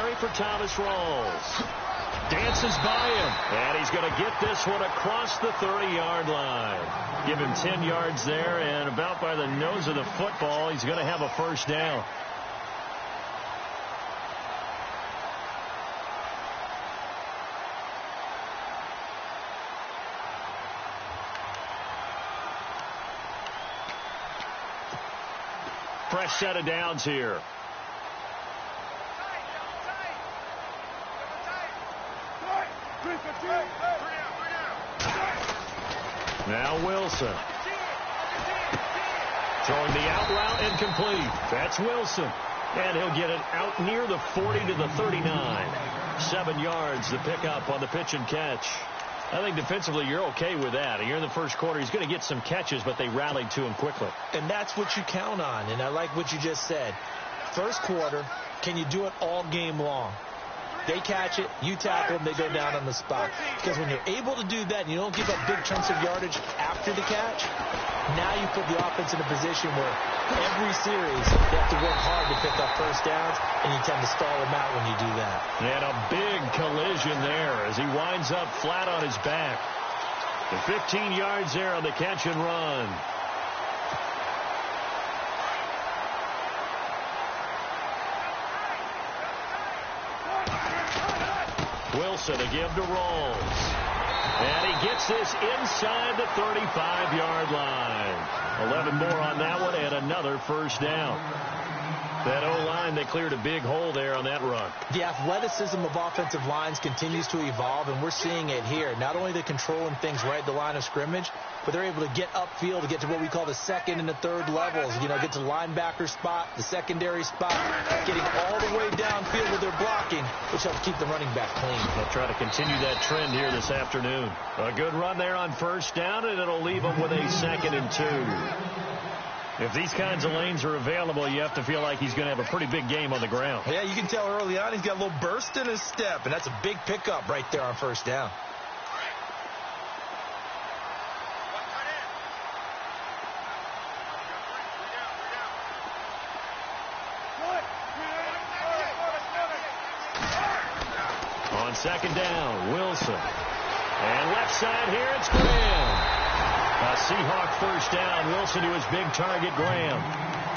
carry for Thomas Rawls. Dances by him, and he's going to get this one across the 30-yard line. Give him 10 yards there, and about by the nose of the football, he's going to have a first down. Fresh set of downs here. Now Wilson. Throwing the out route incomplete. That's Wilson. And he'll get it out near the 40 to the 39. 7 yards to pick up on the pitch and catch. I think defensively you're okay with that. You're in the first quarter. He's going to get some catches, but they rallied to him quickly. And that's what you count on. And I like what you just said. First quarter, can you do it all game long? They catch it, you tackle them, they go down on the spot. Because when you're able to do that and you don't give up big chunks of yardage after the catch, now you put the offense in a position where every series they have to work hard to pick up first downs, and you tend to stall them out when you do that. And a big collision there as he winds up flat on his back. The 15 yards there on the catch and run. Wilson to give to Rawls. And he gets this inside the 35-yard line. 11 more on that one and another first down. That O-line, they cleared a big hole there on that run. The athleticism of offensive lines continues to evolve, and we're seeing it here. Not only the controlling things right at the line of scrimmage, but they're able to get upfield to get to what we call the second and the third levels. You know, get to the linebacker spot, the secondary spot, getting all the way downfield with their blocking, which helps keep the running back clean. They'll try to continue that trend here this afternoon. A good run there on first down, and it'll leave them with a 2nd and 2. If these kinds of lanes are available, you have to feel like he's going to have a pretty big game on the ground. Yeah, you can tell early on he's got a little burst in his step, and that's a big pickup right there on first down. On 2nd down, Wilson. And left side here, it's Graham. A Seahawk first down. Wilson to his big target, Graham.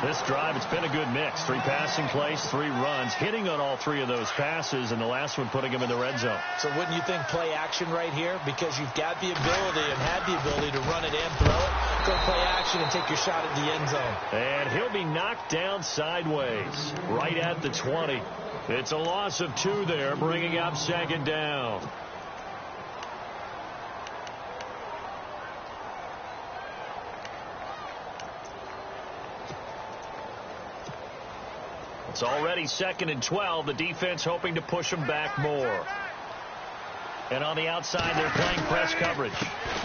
This drive, it's been a good mix. 3 passing plays, 3 runs, hitting on all 3 of those passes, and the last one putting him in the red zone. So wouldn't you think play action right here? Because you've got the ability and had the ability to run it and throw it. Go play action and take your shot at the end zone. And he'll be knocked down sideways, right at the 20. It's a loss of 2 there, bringing up 2nd down. It's already 2nd and 12. The defense hoping to push them back more. And on the outside, they're playing press coverage.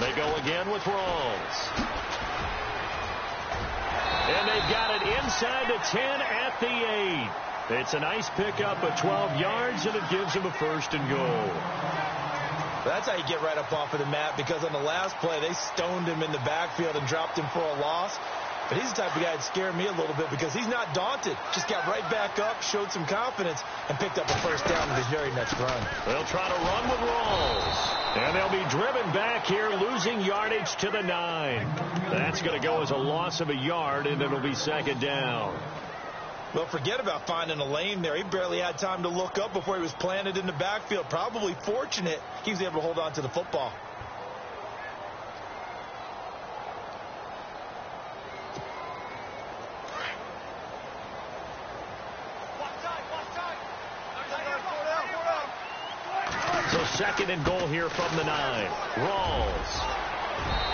They go again with Rawls. And they've got it inside the 10 at the 8. It's a nice pickup of 12 yards, and it gives them a 1st and goal. That's how you get right up off of the mat, because on the last play, they stoned him in the backfield and dropped him for a loss. But he's the type of guy that scared me a little bit because he's not daunted. Just got right back up, showed some confidence, and picked up a first down with his very next run. They'll try to run with Rawls. And they'll be driven back here, losing yardage to the 9. That's going to go as a loss of a yard, and it'll be 2nd down. Well, forget about finding a lane there. He barely had time to look up before he was planted in the backfield. Probably fortunate he was able to hold on to the football. So 2nd and goal here from the 9. Rawls.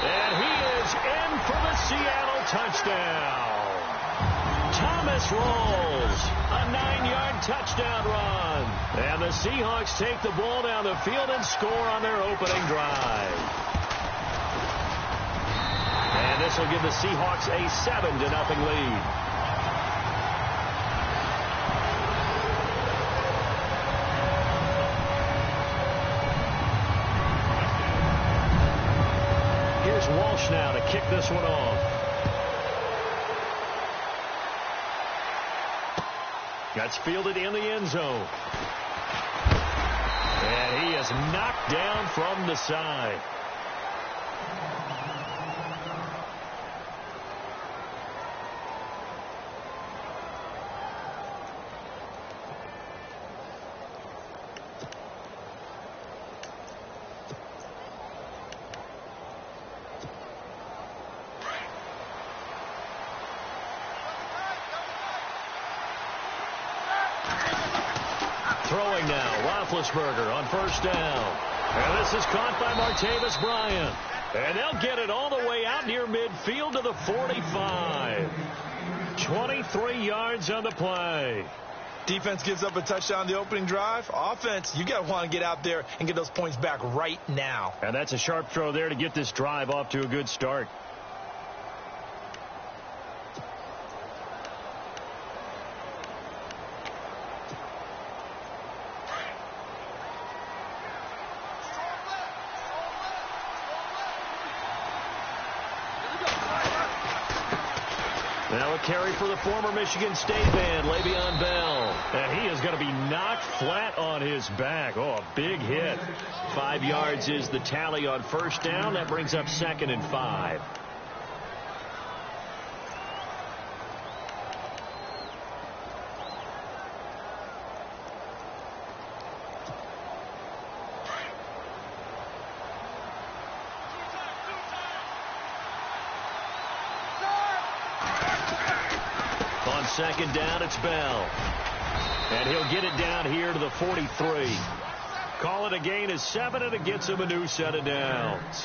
And he is in for the Seattle touchdown. Thomas Rawls, a 9-yard touchdown run. And the Seahawks take the ball down the field and score on their opening drive. And this will give the Seahawks a 7-0 lead. Walsh now to kick this one off. That's fielded in the end zone. And he is knocked down from the side. Throwing now, Roethlisberger on first down. And this is caught by Martavis Bryant. And they'll get it all the way out near midfield to the 45. 23 yards on the play. Defense gives up a touchdown the opening drive. Offense, you got to want to get out there and get those points back right now. And that's a sharp throw there to get this drive off to a good start. Now a carry for the former Michigan State man, Le'Veon Bell. And he is going to be knocked flat on his back. Oh, a big hit. 5 yards is the tally on first down. That brings up 2nd and 5. On 2nd down, it's Bell. And he'll get it down here to the 43. Call it a gain of 7, and it gets him a new set of downs.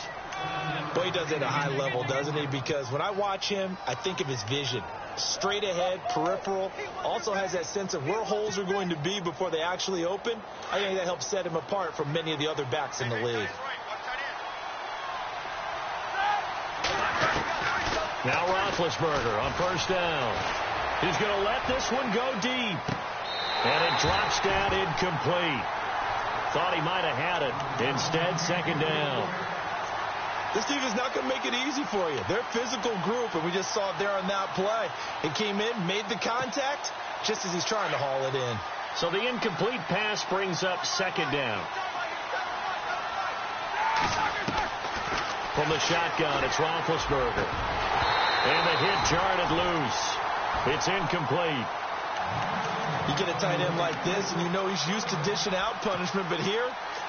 Boy, he does it at a high level, doesn't he? Because when I watch him, I think of his vision. Straight ahead, peripheral. Also has that sense of where holes are going to be before they actually open. I think that helps set him apart from many of the other backs in the league. Now Roethlisberger on first down. He's going to let this one go deep. And it drops down incomplete. Thought he might have had it. Instead, 2nd down. This team is not going to make it easy for you. They're a physical group, and we just saw it there on that play. It came in, made the contact, just as he's trying to haul it in. So the incomplete pass brings up 2nd down. From the shotgun, it's Roethlisberger. And the hit jarred it loose. It's incomplete. You get a tight end like this, and you know he's used to dishing out punishment, but here,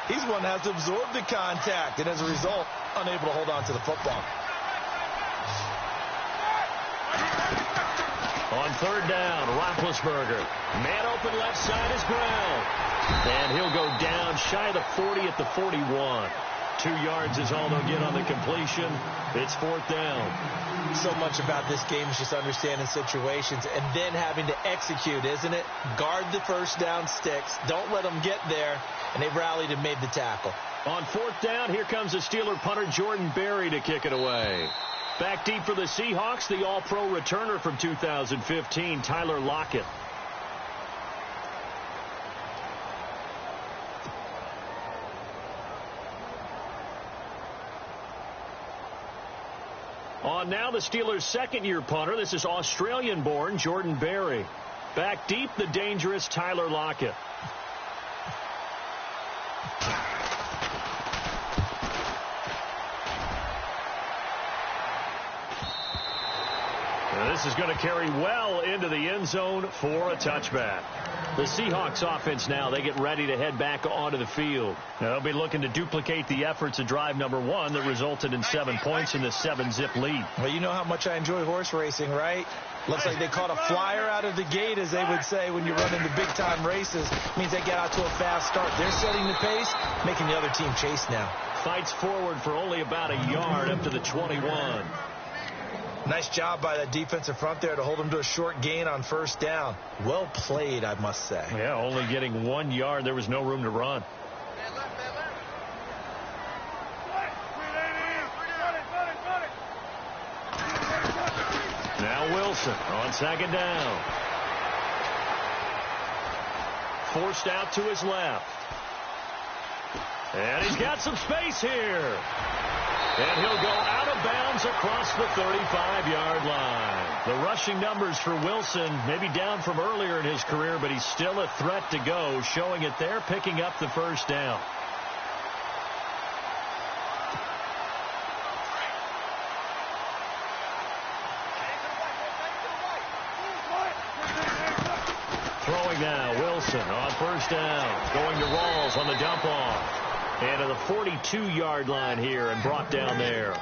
he's one that has to absorb the contact, and as a result, unable to hold on to the football. On 3rd down, Roethlisberger. Man open left side is Brown. And he'll go down shy of the 40 at the 41. 2 yards is all they'll get on the completion. It's 4th down. So much about this game is just understanding situations and then having to execute, isn't it? Guard the first down sticks. Don't let them get there. And they've rallied and made the tackle. On 4th down, here comes the Steeler punter Jordan Berry to kick it away. Back deep for the Seahawks, the All-Pro returner from 2015, Tyler Lockett. On now, the Steelers' second-year punter. This is Australian-born Jordan Berry. Back deep, the dangerous Tyler Lockett. Now this is going to carry well into the end zone for a touchback. The Seahawks offense now, they get ready to head back onto the field. Now, they'll be looking to duplicate the efforts of drive number 1 that resulted in 7 points in the 7-zip lead. Well, you know how much I enjoy horse racing, right? Looks like they caught a flyer out of the gate, as they would say when you run into big-time races. Means they get out to a fast start. They're setting the pace, making the other team chase now. Fights forward for only about a yard up to the 21. Nice job by that defensive front there to hold them to a short gain on first down. Well played, I must say. Yeah, only getting 1 yard. There was no room to run. Now Wilson on 2nd down. Forced out to his left. And he's got some space here. And he'll go out of bounds across the 35-yard line. The rushing numbers for Wilson maybe down from earlier in his career, but he's still a threat to go, showing it there, picking up the first down. Throwing now, Wilson on first down. Going to Rawls on the dump off. And to the 42-yard line here and brought down there.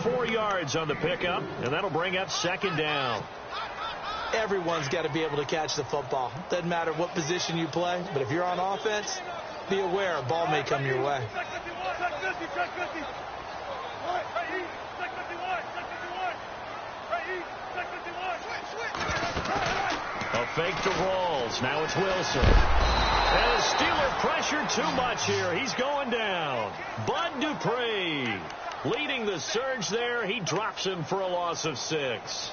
4 yards on the pickup, and that'll bring up second down. Everyone's got to be able to catch the football. Doesn't matter what position you play, but if you're on offense, be aware a ball may come your way. A fake to Rawls. Now it's Wilson. And Steeler pressure too much here. He's going down. Bud Dupree leading the surge there. He drops him for a loss of 6.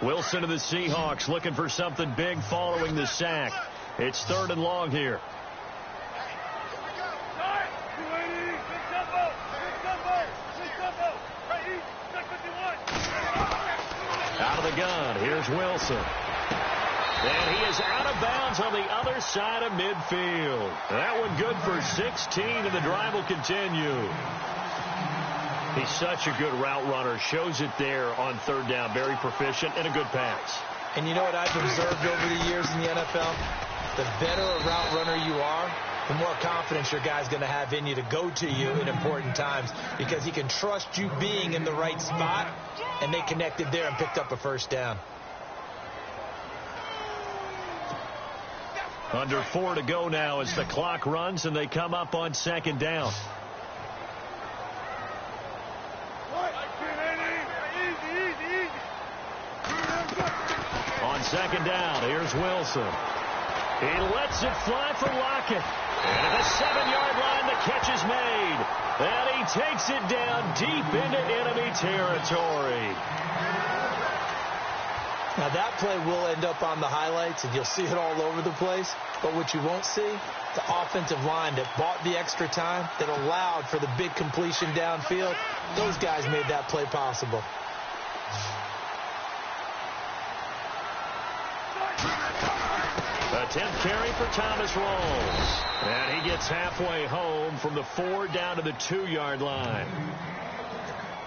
Wilson to the Seahawks looking for something big following the sack. It's 3rd and long here. Out of the gun, here's Wilson. And he is out of bounds on the other side of midfield. That one good for 16, and the drive will continue. He's such a good route runner. Shows it there on 3rd down. Very proficient and a good pass. And you know what I've observed over the years in the NFL? The better a route runner you are, the more confidence your guy's going to have in you to go to you in important times, because he can trust you being in the right spot, and they connected there and picked up a first down. Under 4 to go now as the clock runs, and they come up on 2nd down. On 2nd down, here's Wilson. He lets it fly for Lockett. And at the 7-yard line, the catch is made. And he takes it down deep into enemy territory. Now, that play will end up on the highlights, and you'll see it all over the place. But what you won't see, the offensive line that bought the extra time, that allowed for the big completion downfield, those guys made that play possible. A 10th carry for Thomas Rawls. And he gets halfway home from the 4 down to the 2-yard line.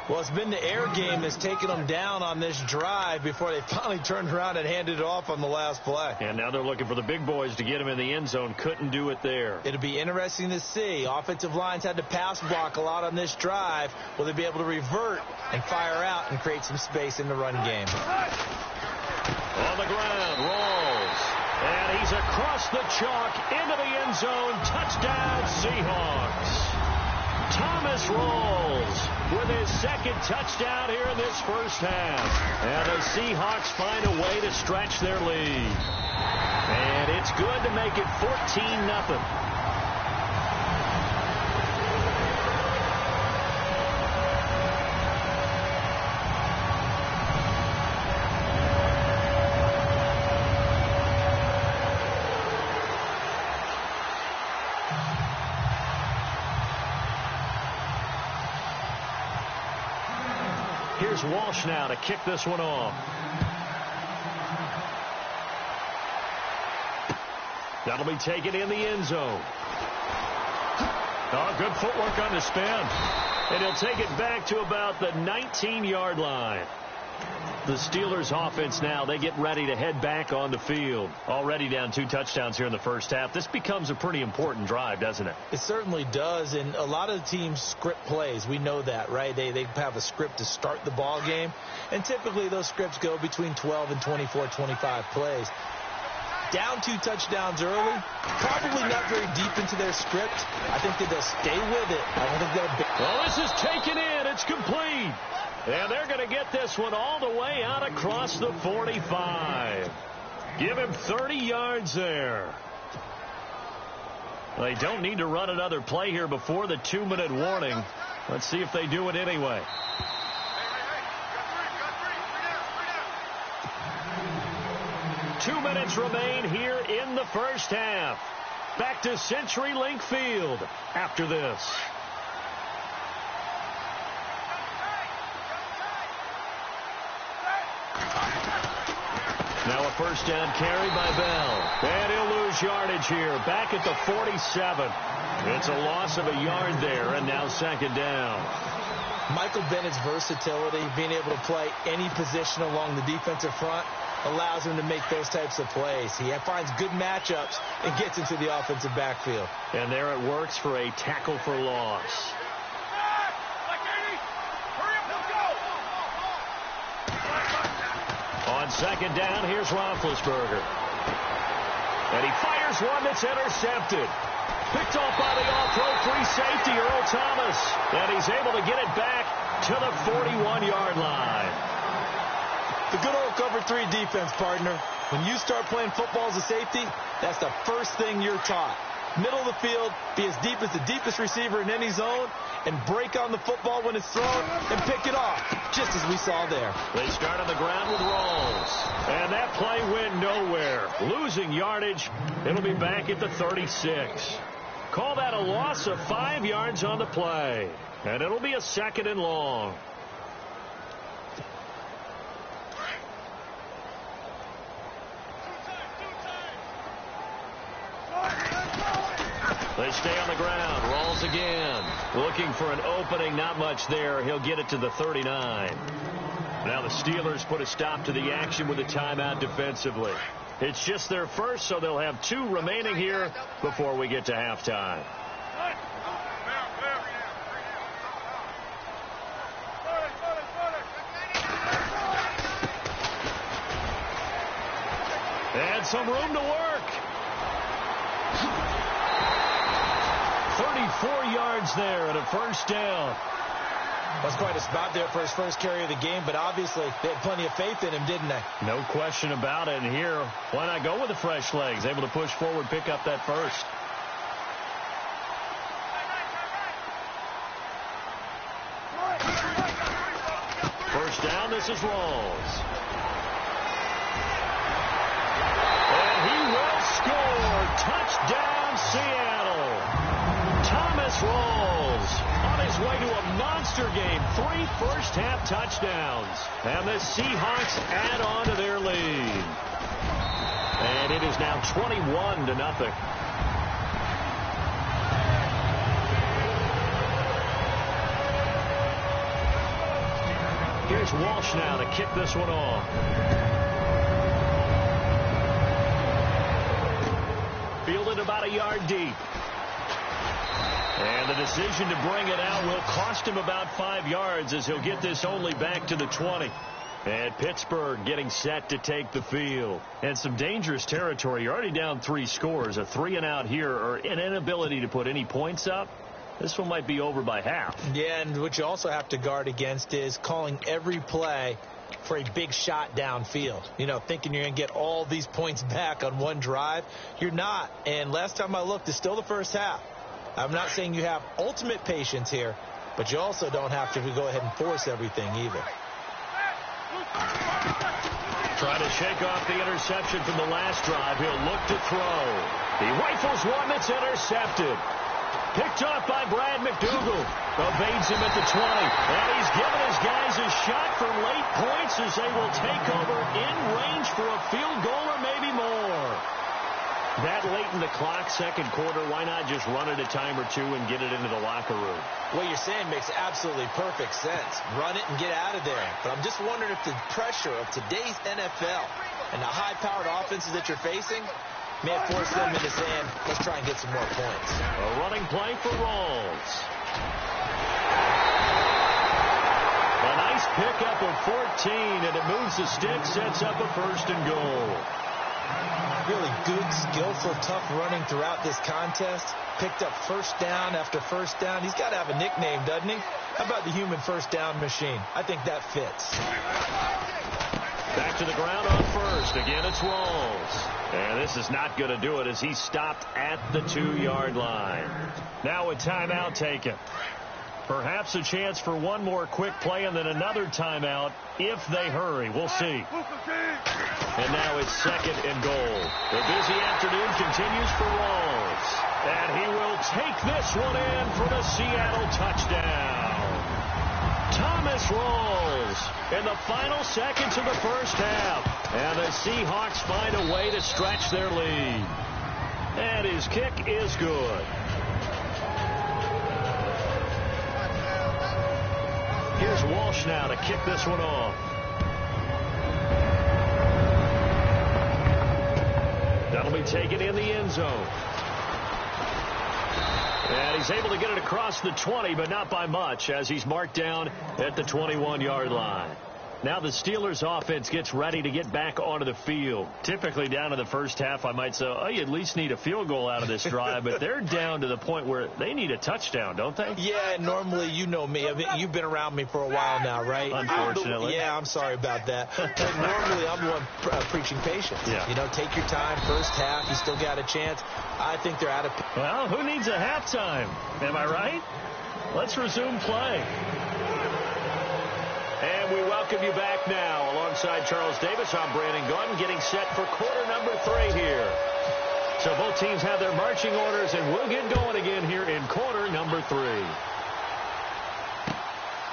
Well, it's been the air game that's taken them down on this drive before they finally turned around and handed it off on the last play. And now they're looking for the big boys to get him in the end zone. Couldn't do it there. It'll be interesting to see. Offensive lines had to pass block a lot on this drive. Will they be able to revert and fire out and create some space in the run game? On the ground, Rawls. And he's across the chalk into the end zone. Touchdown, Seahawks. Thomas Rawls with his 2nd touchdown here in this first half. And the Seahawks find a way to stretch their lead. And it's good to make it 14-0. Here's Walsh now to kick this one off. That'll be taken in the end zone. Oh, good footwork on the spin. And he'll take it back to about the 19-yard line. The Steelers offense now, they get ready to head back on the field. Already down 2 touchdowns here in the first half. This becomes a pretty important drive, doesn't it? It certainly does, and a lot of the teams script plays. We know that, right? They have a script to start the ball game, and typically those scripts go between 12 and 24, 25 plays. Down 2 touchdowns early, probably not very deep into their script. I think that they'll stay with it. I don't think they'll... Well, this is taken in. It's complete. And they're going to get this one all the way out across the 45. Give him 30 yards there. They don't need to run another play here before the 2-minute warning. Let's see if they do it anyway. Two minutes remain here in the first half. back to CenturyLink Field after this. Now a first down carry by Bell. And he'll lose yardage here. Back at the 47. It's a loss of a yard there, and now second down. Michael Bennett's versatility, being able to play any position along the defensive front, allows him to make those types of plays. He finds good matchups and gets into the offensive backfield. And there it works for a tackle for loss. On second down, here's Roethlisberger. And he fires one that's intercepted. Picked off by the all-pro free safety, Earl Thomas. And he's able to get it back to the 41-yard line. The good old cover 3 defense, partner. When you start playing football as a safety, that's the first thing you're taught. Middle of the field, be as deep as the deepest receiver in any zone, and break on the football when it's thrown and pick it off, just as we saw there. They start on the ground with Rawls. And that play went nowhere. Losing yardage. It'll be back at the 36. Call that a loss of 5 yards on the play. And it'll be a second and long. They stay on the ground. Rawls again. Looking for an opening. Not much there. He'll get it to the 39. Now the Steelers put a stop to the action with a timeout defensively. It's just their first, so they'll have 2 remaining here before we get to halftime. And some room to work. 34 yards there and a first down. Was quite a spot there for his first carry of the game, but obviously they had plenty of faith in him, didn't they? No question about it. And here, why not go with the fresh legs? Able to push forward, pick up that first. First down, this is Rawls. And he will score. Touchdown, Seattle. Thomas Rawls on his way to a monster game. 3 first-half touchdowns. And the Seahawks add on to their lead. And it is now 21-0. Here's Walsh now to kick this one off. Fielded about a yard deep. And the decision to bring it out will cost him about 5 yards as he'll get this only back to the 20. And Pittsburgh getting set to take the field. And some dangerous territory. You're already down 3 scores. A 3-and-out here or an inability to put any points up. This one might be over by half. Yeah, and what you also have to guard against is calling every play for a big shot downfield. You know, thinking you're going to get all these points back on one drive. You're not. And last time I looked, it's still the first half. I'm not saying you have ultimate patience here, but you also don't have to go ahead and force everything either. Trying to shake off the interception from the last drive. He'll look to throw. He rifles one that's intercepted. Picked off by Brad McDougal. Evades him at the 20. And he's given his guys a shot for late points as they will take over in range for a field goal or maybe more. That late in the clock, second quarter, why not just run it a time or two and get it into the locker room? What you're saying makes absolutely perfect sense. Run it and get out of there. But I'm just wondering if the pressure of today's NFL and the high-powered offenses that you're facing may have forced them into saying, let's try and get some more points. A running play for Rawls. A nice pickup of 14, and it moves the stick, sets up a first and goal. Really good, skillful, tough running throughout this contest. Picked up first down after first down. He's got to have a nickname, doesn't he? How about the human first down machine? I think that fits. Back to the ground on first. Again, it's Rawls. And this is not going to do it as he's stopped at the 2-yard line. Now a timeout taken. Perhaps a chance for one more quick play and then another timeout if they hurry. We'll see. And now it's second and goal. The busy afternoon continues for Rawls. take this one in for the Seattle touchdown. Thomas rolls in the final seconds of the first half. And the Seahawks find a way to stretch their lead. And his kick is good. Here's Walsh now to kick this one off. That'll be taken in the end zone. And he's able to get it across the 20, but not by much, as he's marked down at the 21-yard line. Now the Steelers offense gets ready to get back onto the field. Typically down in the first half, I might say, oh, you at least need a field goal out of this drive, but they're down to the point where they need a touchdown, don't they? Yeah, normally, you know me. I mean, you've been around me for a while now, right? Unfortunately. Yeah, I'm sorry about that. But normally, I'm the one preaching patience. Yeah. You know, take your time. First half, you still got a chance. I think they're out of... Well, who needs a halftime? Am I right? Let's resume play. And we welcome you back now. Alongside Charles Davis, I'm Brandon Gordon, getting set for quarter number 3 here. So both teams have their marching orders, and we'll get going again here in quarter number 3.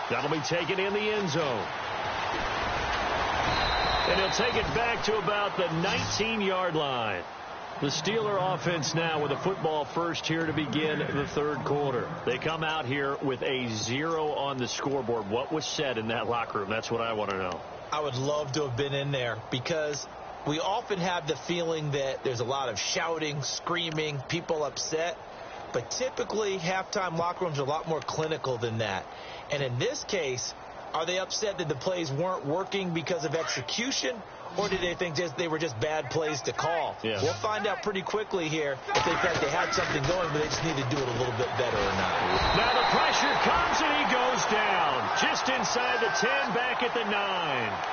That'll be taken in the end zone. And he'll take it back to about the 19-yard line. The Steeler offense now with a football first here to begin the third quarter. They come out here with a 0 on the scoreboard. What was said in that locker room? That's what I want to know. I would love to have been in there because we often have the feeling that there's a lot of shouting, screaming, people upset. But typically, halftime locker rooms are a lot more clinical than that. And in this case, are they upset that the plays weren't working because of execution? Or did they think they were just bad plays to call? Yeah. We'll find out pretty quickly here if they thought they had something going, but they just need to do it a little bit better or not. Now the pressure comes and he goes down. Just inside the 10, back at the 9.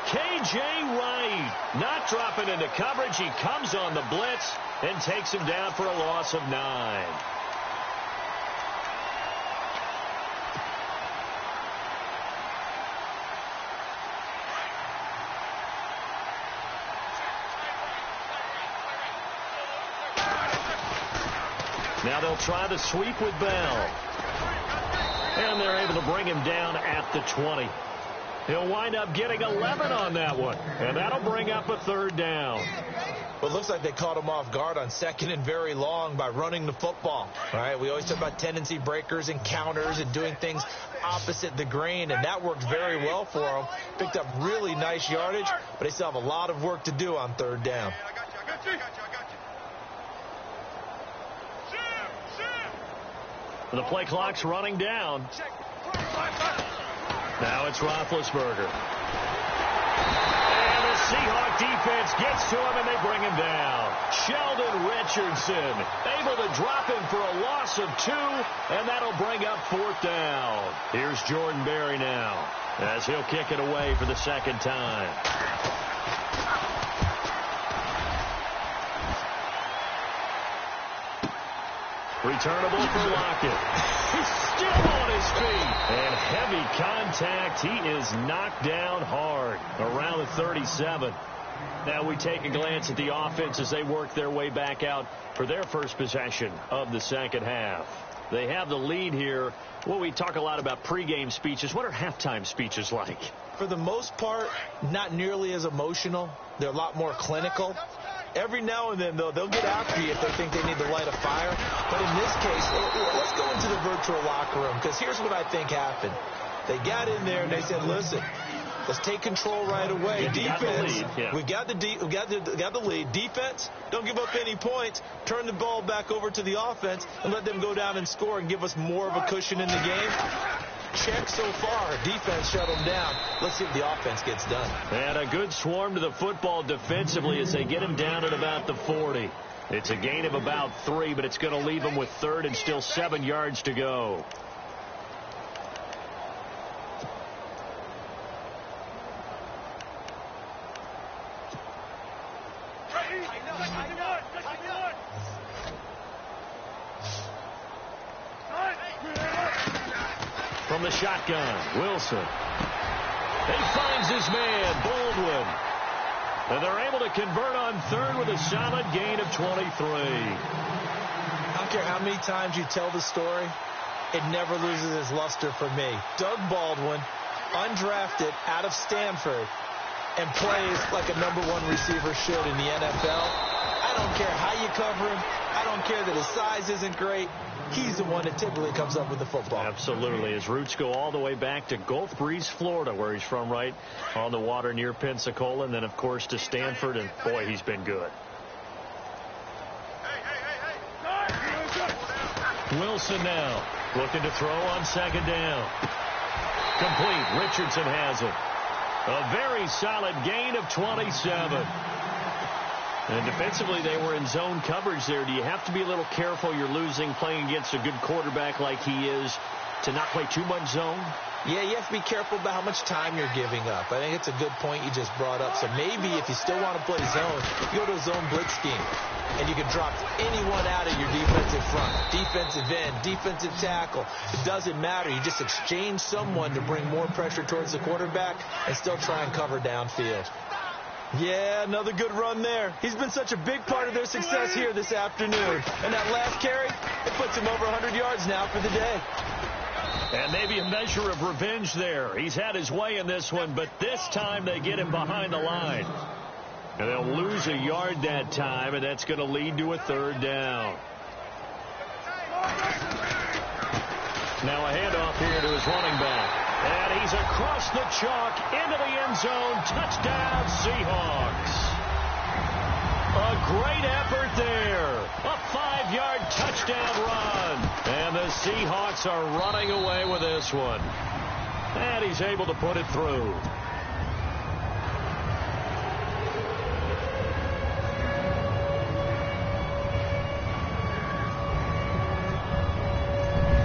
K.J. Wright not dropping into coverage. He comes on the blitz and takes him down for a loss of 9. Now they'll try the sweep with Bell. And they're able to bring him down at the 20. He'll wind up getting 11 on that one. And that'll bring up a third down. Well, it looks like they caught him off guard on second and very long by running the football. All right, we always talk about tendency breakers and counters and doing things opposite the grain, and that worked very well for them. Picked up really nice yardage, but they still have a lot of work to do on third down. The play clock's running down. Now it's Roethlisberger. And the Seahawk defense gets to him, and they bring him down. Sheldon Richardson able to drop him for a loss of 2, and that'll bring up fourth down. Here's Jordan Berry now, as he'll kick it away for the second time. Returnable for Lockett. He's still on his feet. And heavy contact. He is knocked down hard around the 37. Now we take a glance at the offense as they work their way back out for their first possession of the second half. They have the lead here. Well, we talk a lot about pregame speeches. What are halftime speeches like? For the most part, not nearly as emotional. They're a lot more clinical. Every now and then, though, they'll get after you if they think they need to light a fire. But in this case, let's go into the virtual locker room, because here's what I think happened. They got in there and they said, listen, let's take control right away. Defense, we got the lead. Defense, don't give up any points. Turn the ball back over to the offense and let them go down and score and give us more of a cushion in the game. Check so far. Defense shut them down. Let's see if the offense gets done. And a good swarm to the football defensively as they get him down at about the 40. It's a gain of about 3, but it's going to leave them with third and still 7 yards to go. From the shotgun, Wilson. He finds his man, Baldwin. And they're able to convert on third with a solid gain of 23. I'm care how many times you tell the story, it never loses its luster for me. Doug Baldwin, undrafted out of Stanford, and plays like a #1 receiver should in the NFL. I don't care how you cover him. I don't care that his size isn't great. He's the one that typically comes up with the football. Absolutely. His roots go all the way back to Gulf Breeze, Florida, where he's from, right on the water near Pensacola, and then, of course, to Stanford, and, boy, he's been good. Wilson now looking to throw on second down. Complete. Richardson has it. A very solid gain of 27. And defensively, they were in zone coverage there. Do you have to be a little careful? You're losing playing against a good quarterback like he is to not play too much zone? Yeah, you have to be careful about how much time you're giving up. I think it's a good point you just brought up. So maybe if you still want to play zone, you go to a zone blitz scheme. And you can drop anyone out of your defensive front, defensive end, defensive tackle. It doesn't matter. You just exchange someone to bring more pressure towards the quarterback and still try and cover downfield. Yeah, another good run there. He's been such a big part of their success here this afternoon. And that last carry, it puts him over 100 yards now for the day. And maybe a measure of revenge there. He's had his way in this one, but this time they get him behind the line. And they'll lose a yard that time, and that's going to lead to a third down. Now a handoff here to his running back. And he's across the chalk into the end zone. Touchdown, Seahawks. A great effort there. A 5-yard touchdown run. And the Seahawks are running away with this one. And he's able to put it through.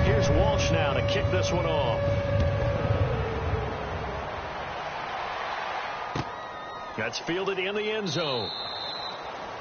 Here's Walsh now to kick this one off. That's fielded in the end zone.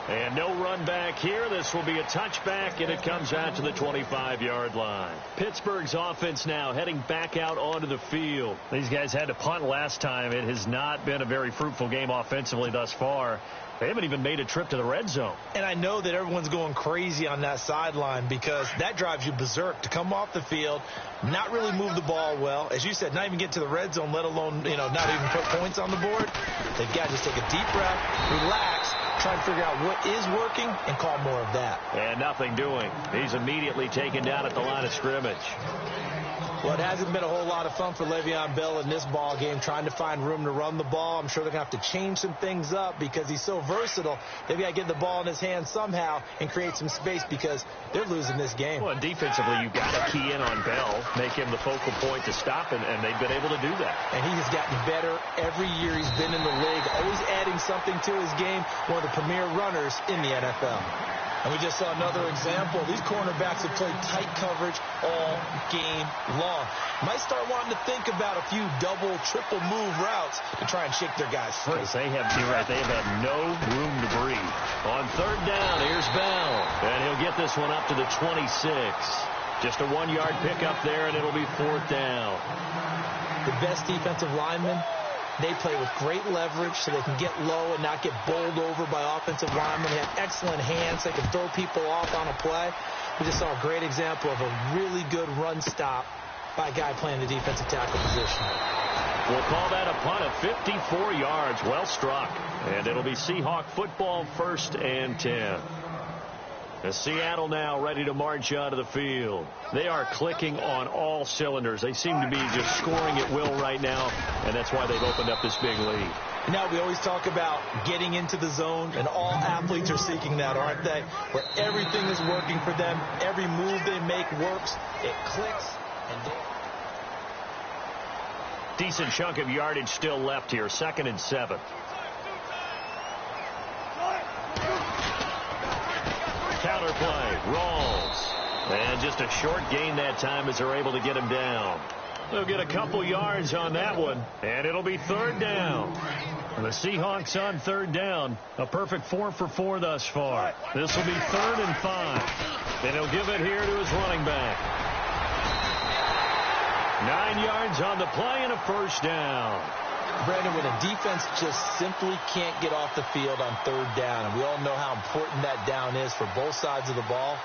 And no run back here. This will be a touchback, and it comes out to the 25-yard line. Pittsburgh's offense now heading back out onto the field. These guys had to punt last time. It has not been a very fruitful game offensively thus far. They haven't even made a trip to the red zone. And I know that everyone's going crazy on that sideline because that drives you berserk to come off the field, not really move the ball well. As you said, not even get to the red zone, let alone, not even put points on the board. They've got to just take a deep breath, relax, try and figure out what is working and call more of that. And nothing doing. He's immediately taken down at the line of scrimmage. Well, it hasn't been a whole lot of fun for Le'Veon Bell in this ball game, trying to find room to run the ball. I'm sure they're going to have to change some things up because he's so versatile. They've got to get the ball in his hands somehow and create some space because they're losing this game. Well, defensively, you've got to key in on Bell, make him the focal point to stop, and they've been able to do that. And he has gotten better every year he's been in the league, always adding something to his game, one of the premier runners in the NFL. And we just saw another example. These cornerbacks have played tight coverage all game long. Might start wanting to think about a few double, triple move routes to try and shake their guys free. They have had no room to breathe. On third down, here's Bell. And he'll get this one up to the 26. Just a 1-yard pickup there, and it'll be fourth down. The best defensive linemen, they play with great leverage so they can get low and not get bowled over by offensive linemen. They have excellent hands. They can throw people off on a play. We just saw a great example of a really good run stop by a guy playing the defensive tackle position. We'll call that a punt of 54 yards. Well struck. And it'll be Seahawk football, 1st and 10. As Seattle now ready to march onto the field. They are clicking on all cylinders. They seem to be just scoring at will right now, and that's why they've opened up this big lead. Now, we always talk about getting into the zone, and all athletes are seeking that, aren't they? Where everything is working for them. Every move they make works. It clicks, and decent chunk of yardage still left here. 2nd and 7. Counter play, Rawls. And just a short gain that time as they're able to get him down. They'll get a couple yards on that one, and it'll be 3rd down. And the Seahawks on 3rd down. A perfect 4 for 4 thus far. This will be 3rd and 5. And he'll give it here to his running back. 9 yards on the play and a 1st down. Brandon, when a defense just simply can't get off the field on 3rd down, and we all know how important that down is for both sides of the ball,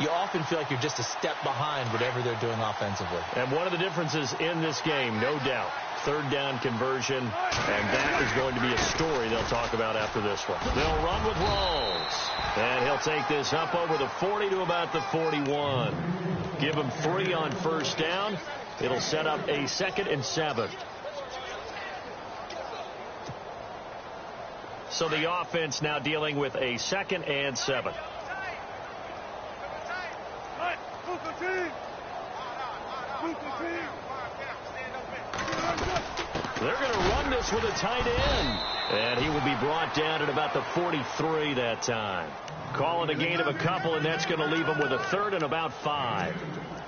you often feel like you're just a step behind whatever they're doing offensively. And one of the differences in this game, no doubt, third down conversion, and that is going to be a story they'll talk about after this one. They'll run with Rawls, and he'll take this up over the 40 to about the 41. Give him 3 on first down. It'll set up a 2nd and 7. So the offense now dealing with a 2nd and 7. They're going to run this with a tight end. And he will be brought down at about the 43 that time. Calling a gain of a couple, and that's going to leave him with a 3rd and about 5.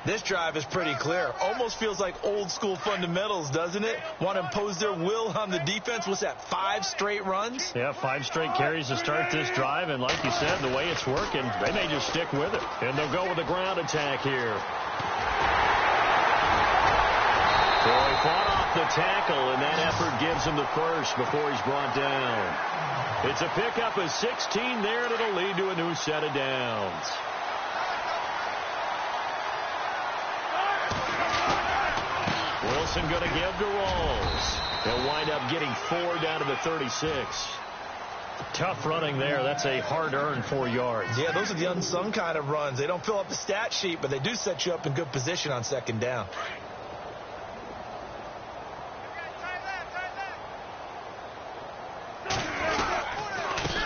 This drive is pretty clear. Almost feels like old school fundamentals, doesn't it? Want to impose their will on the defense. What's that, 5 straight runs? Yeah, 5 straight carries to start this drive. And like you said, the way it's working, they may just stick with it. And they'll go with a ground attack here. So he fought off the tackle, and that effort gives him the first before he's brought down. It's a pickup of 16 there, and it'll lead to a new set of downs. Wilson going to give to Rawls. They'll wind up getting 4 down to the 36. Tough running there. That's a hard-earned 4 yards. Yeah, those are the unsung kind of runs. They don't fill up the stat sheet, but they do set you up in good position on 2nd down.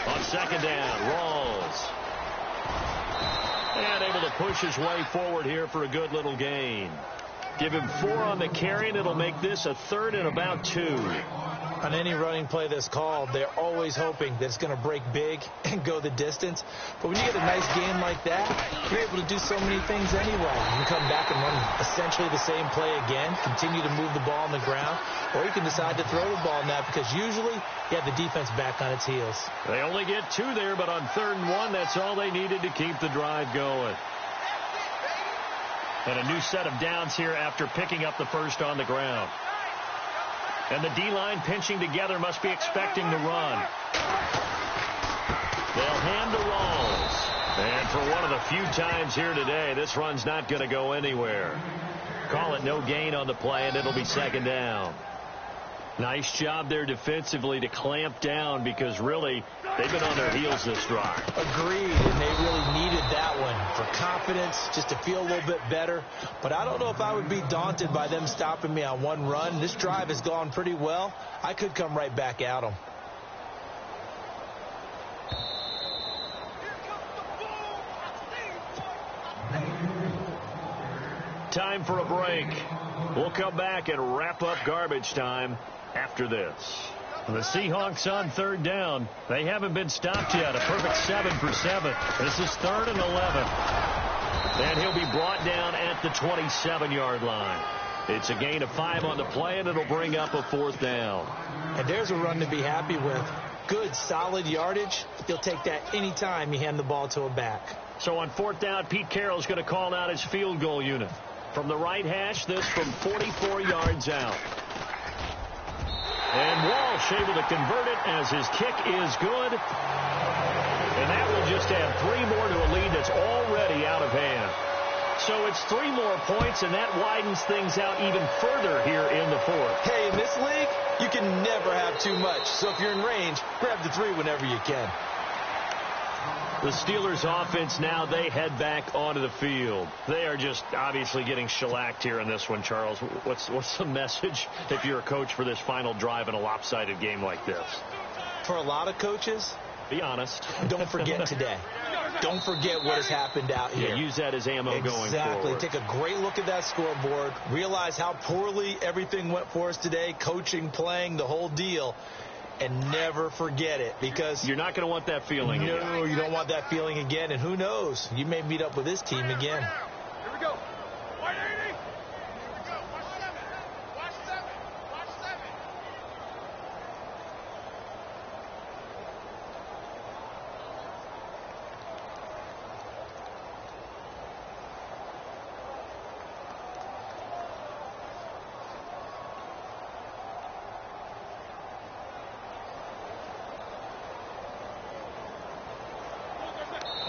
On 2nd down, Rawls. And able to push his way forward here for a good little gain. Give him 4 on the carry, and it'll make this a 3rd and about 2. On any running play that's called, they're always hoping that it's going to break big and go the distance. But when you get a nice game like that, you're able to do so many things anyway. You can come back and run essentially the same play again, continue to move the ball on the ground, or you can decide to throw the ball now because usually you have the defense back on its heels. They only get 2 there, but on 3rd and 1, that's all they needed to keep the drive going. And a new set of downs here after picking up the first on the ground. And the D-line pinching together must be expecting the run. They'll hand to Rawls. And for one of the few times here today, this run's not going to go anywhere. Call it no gain on the play, and it'll be 2nd down. Nice job there defensively to clamp down because really they've been on their heels this drive. Agreed, and they really needed that one for confidence, just to feel a little bit better. But I don't know if I would be daunted by them stopping me on one run. This drive has gone pretty well. I could come right back at them. Time for a break. We'll come back and wrap up garbage time after this. The Seahawks on 3rd down. They haven't been stopped yet. A perfect 7 for 7. This is 3rd and 11. And he'll be brought down at the 27-yard line. It's a gain of 5 on the play, and it'll bring up a 4th down. And there's a run to be happy with. Good, solid yardage. You'll take that any time you hand the ball to a back. So on 4th down, Pete Carroll's going to call out his field goal unit. From the right hash, this from 44 yards out. And Walsh able to convert it as his kick is good. And that will just add 3 more to a lead that's already out of hand. So it's 3 more points, and that widens things out even further here in the 4th. Hey, in this league, you can never have too much. So if you're in range, grab the 3 whenever you can. The Steelers offense now, they head back onto the field. They are just obviously getting shellacked here in this one, Charles. What's the message if you're a coach for this final drive in a lopsided game like this? For a lot of coaches, be honest. Don't forget today. Don't forget what has happened out here. Yeah, use that as ammo going forward. Exactly. Take a great look at that scoreboard. Realize how poorly everything went for us today. Coaching, playing, the whole deal. And never forget it, because you're not going to want that feeling again. No, you don't want that feeling again. And who knows? You may meet up with this team again. Here we go. 180. Here we go. Watch 7. Watch 7. Watch 7.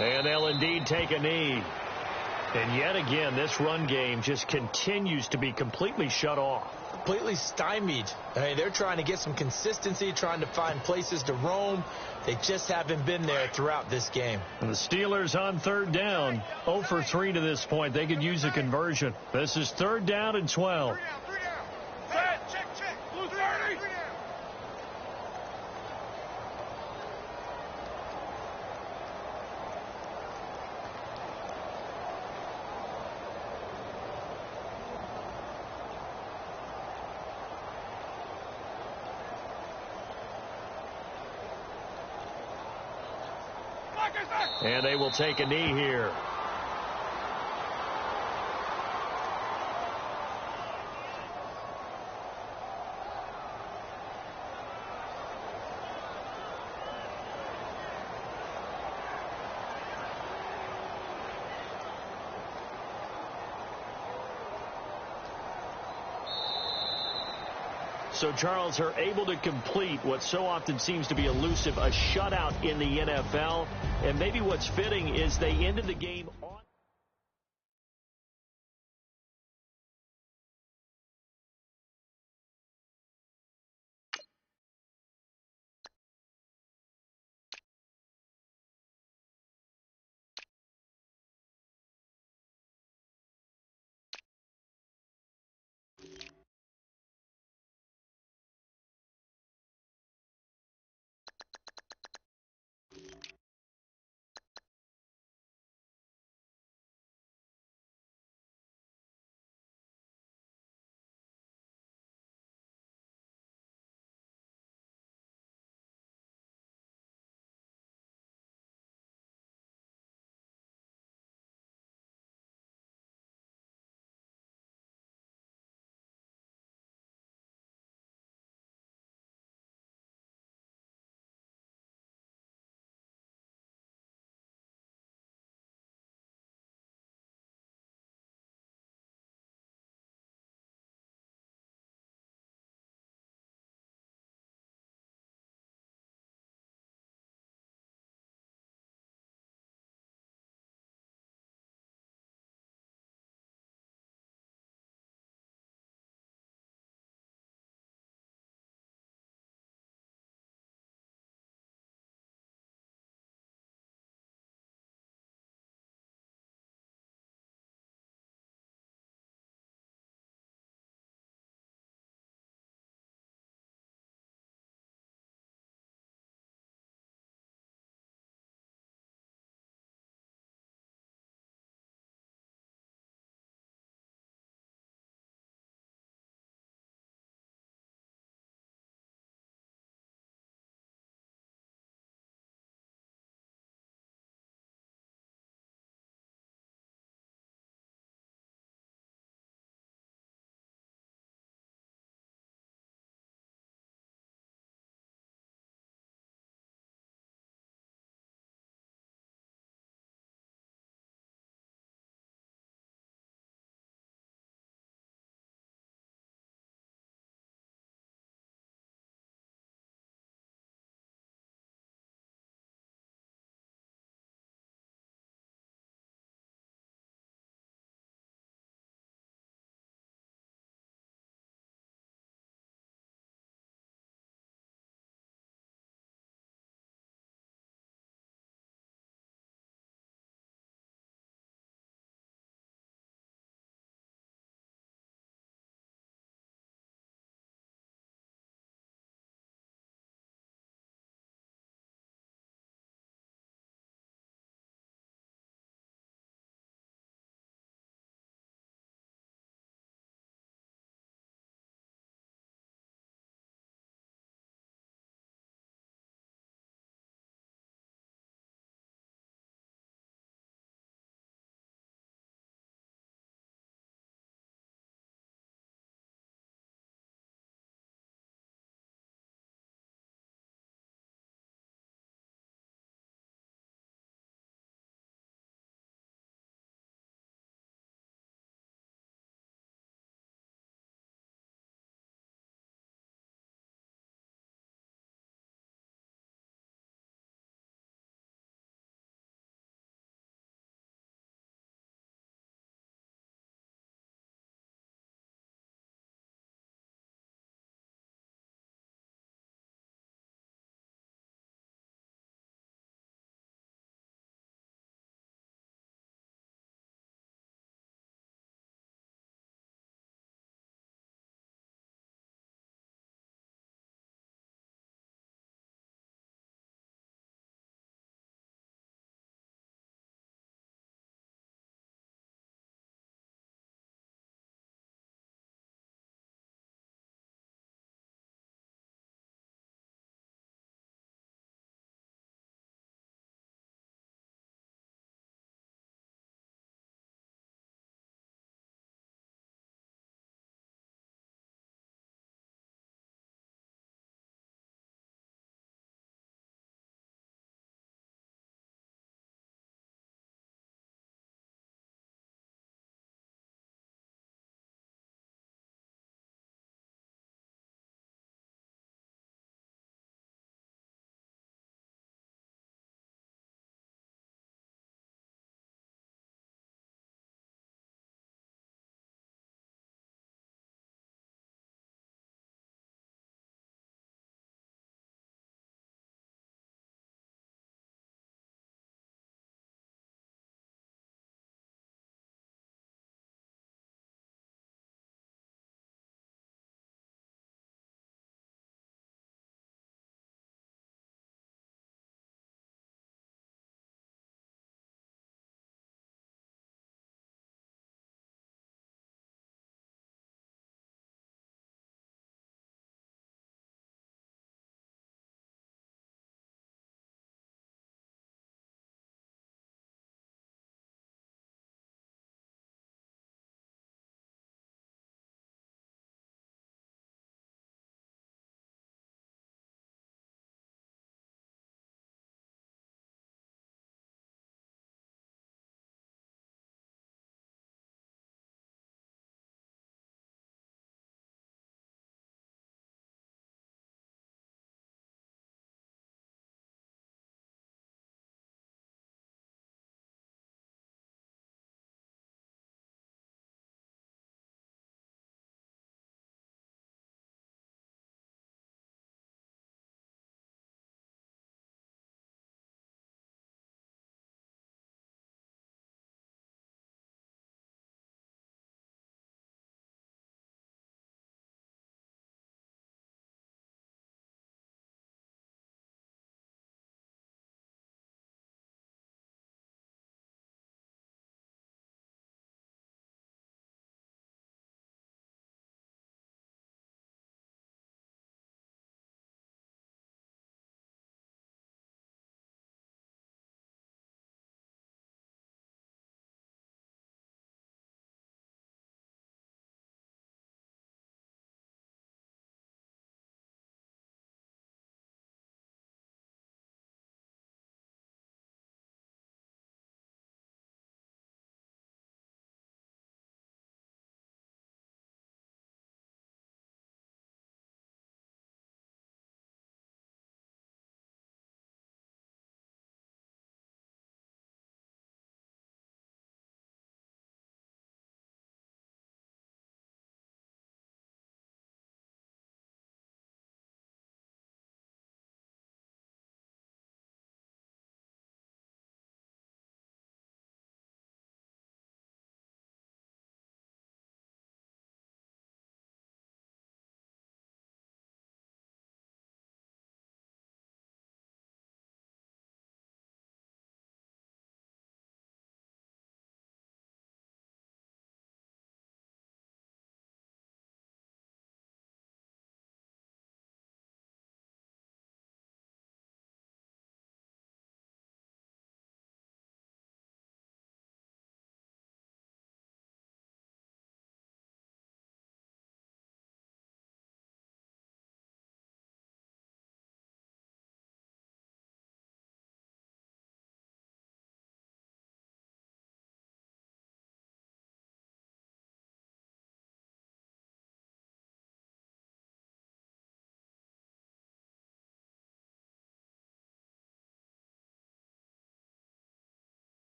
And they'll indeed take a knee. And yet again, this run game just continues to be completely shut off. Completely stymied. I mean, they're trying to get some consistency, trying to find places to roam. They just haven't been there throughout this game. And the Steelers on third down, 0 for 3 to this point. They could use a conversion. This is third down and 12. Three down. Set. Check. Blue 30. And they will take a knee here. So, Charles, are able to complete what so often seems to be elusive, a shutout in the NFL. And maybe what's fitting is they ended the game on